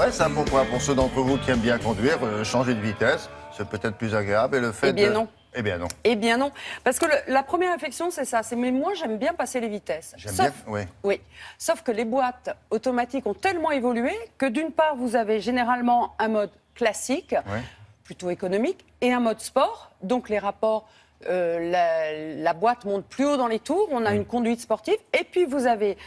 Ouais, ça pourquoi? Pour ceux d'entre vous qui aiment bien conduire, changer de vitesse, c'est peut-être plus agréable. Et le fait Eh bien de... non. Eh bien non. Eh bien non, parce que la première réflexion, c'est ça. C'est mais moi, j'aime bien passer les vitesses. J'aime bien, oui. Oui. Sauf que les boîtes automatiques ont tellement évolué que d'une part, vous avez généralement un mode classique, Ouais. plutôt économique, et un mode sport. Donc les rapports, la boîte monte plus haut dans les tours, on a une conduite sportive. Et puis vous avez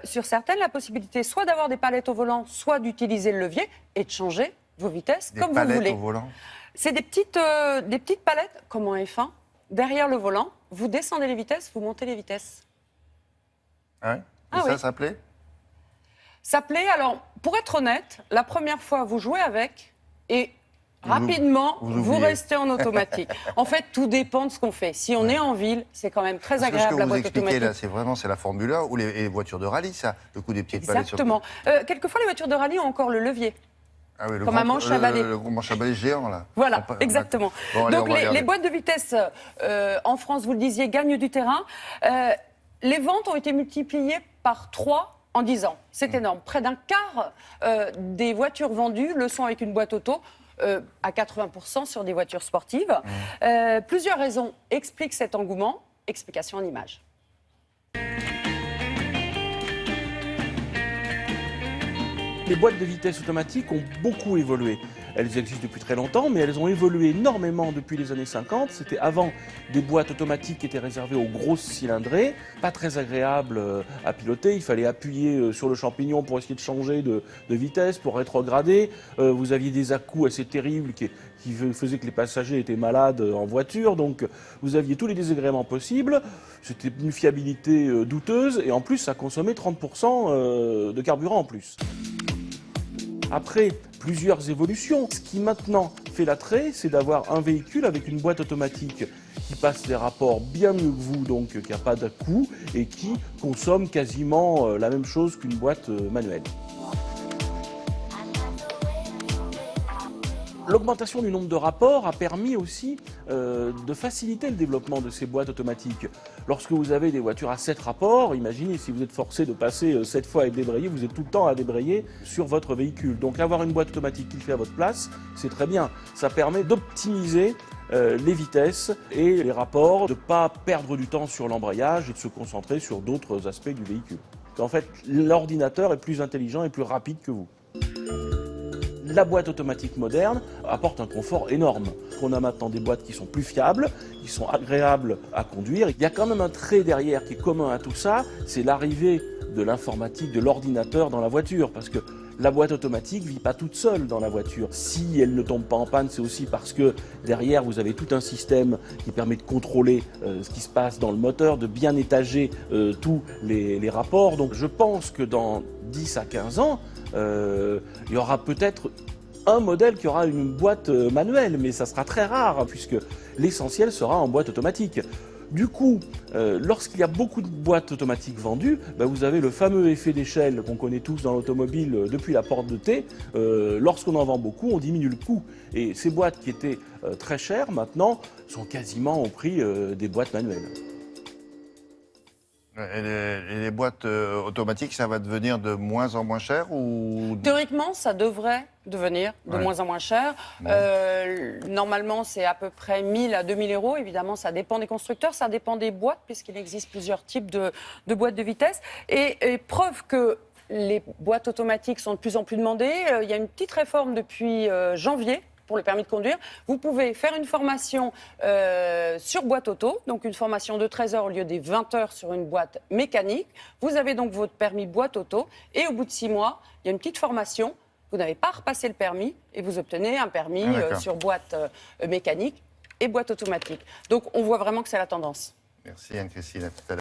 sur certaines la possibilité soit d'avoir des palettes au volant, soit d'utiliser le levier et de changer vos vitesses Des comme vous palettes voulez. au volant. C'est des petites palettes, comme en F1, derrière le volant. Vous descendez les vitesses, vous montez les vitesses. Ah ouais. Et Ah ça, oui. ça plaît? Ça plaît, alors, pour être honnête, la première fois, vous jouez avec et rapidement, vous vous oubliez. restez en automatique. En fait, tout dépend de ce qu'on fait. Si on est en ville, c'est quand même très Parce que agréable, ce que la vous boîte expliquez automatique. là, c'est la Formule 1 ou les voitures de rallye, ça? Le coup des petites palettes sur le Exactement. Quelquefois, les voitures de rallye ont encore le levier. Ah oui, le Comme grand- un manche à balai. Le manche à balai géant, là. Voilà, On peut- exactement. Bon, allez, Donc on va les regarder. boîtes de vitesse en France, vous le disiez, gagnent du terrain. Les ventes ont été multipliées par 3 en 10 ans. C'est énorme. Près d'un quart des voitures vendues le sont avec une boîte auto. À 80% sur des voitures sportives. Plusieurs raisons expliquent cet engouement. Explication en images. Les boîtes de vitesse automatiques ont beaucoup évolué. Elles existent depuis très longtemps, mais elles ont évolué énormément depuis les années 50. C'était avant des boîtes automatiques qui étaient réservées aux grosses cylindrées, pas très agréables à piloter. Il fallait appuyer sur le champignon pour essayer de changer de vitesse, pour rétrograder. Vous aviez des à-coups assez terribles qui faisaient que les passagers étaient malades en voiture. Donc vous aviez tous les désagréments possibles. C'était une fiabilité douteuse et en plus ça consommait 30% de carburant en plus. Après plusieurs évolutions, ce qui maintenant fait l'attrait, c'est d'avoir un véhicule avec une boîte automatique qui passe les rapports bien mieux que vous, donc qui n'a pas d'à-coups et qui consomme quasiment la même chose qu'une boîte manuelle. L'augmentation du nombre de rapports a permis aussi de faciliter le développement de ces boîtes automatiques. Lorsque vous avez des voitures à 7 rapports, imaginez si vous êtes forcé de passer 7 fois à débrayer, vous êtes tout le temps à débrayer sur votre véhicule. Donc avoir une boîte automatique qui le fait à votre place, c'est très bien. Ça permet d'optimiser les vitesses et les rapports, de ne pas perdre du temps sur l'embrayage et de se concentrer sur d'autres aspects du véhicule. En fait, l'ordinateur est plus intelligent et plus rapide que vous. La boîte automatique moderne apporte un confort énorme. On a maintenant des boîtes qui sont plus fiables, qui sont agréables à conduire. Il y a quand même un trait derrière qui est commun à tout ça, c'est l'arrivée de l'informatique, de l'ordinateur dans la voiture. Parce que la boîte automatique ne vit pas toute seule dans la voiture. Si elle ne tombe pas en panne, c'est aussi parce que derrière, vous avez tout un système qui permet de contrôler ce qui se passe dans le moteur, de bien étager tous les rapports. Donc je pense que dans 10 à 15 ans, il y aura peut-être un modèle qui aura une boîte manuelle, mais ça sera très rare, puisque l'essentiel sera en boîte automatique. Du coup, lorsqu'il y a beaucoup de boîtes automatiques vendues, vous avez le fameux effet d'échelle qu'on connaît tous dans l'automobile depuis la porte de T. Lorsqu'on en vend beaucoup, on diminue le coût. Et ces boîtes qui étaient très chères, maintenant, sont quasiment au prix des boîtes manuelles. Et les boîtes automatiques, ça va devenir de moins en moins cher ou... Théoriquement, ça devrait devenir de moins en moins cher. Normalement, c'est à peu près 1000 à 2000 euros. Évidemment, ça dépend des constructeurs, ça dépend des boîtes, puisqu'il existe plusieurs types de boîtes de vitesse. Et preuve que les boîtes automatiques sont de plus en plus demandées, il y a une petite réforme depuis janvier pour le permis de conduire. Vous pouvez faire une formation sur boîte auto, donc une formation de 13 heures au lieu des 20 heures sur une boîte mécanique. Vous avez donc votre permis boîte auto et au bout de 6 mois, il y a une petite formation. Vous n'avez pas repassé le permis et vous obtenez un permis sur boîte mécanique et boîte automatique. Donc on voit vraiment que c'est la tendance. Merci Anne-Christine, à tout à l'heure.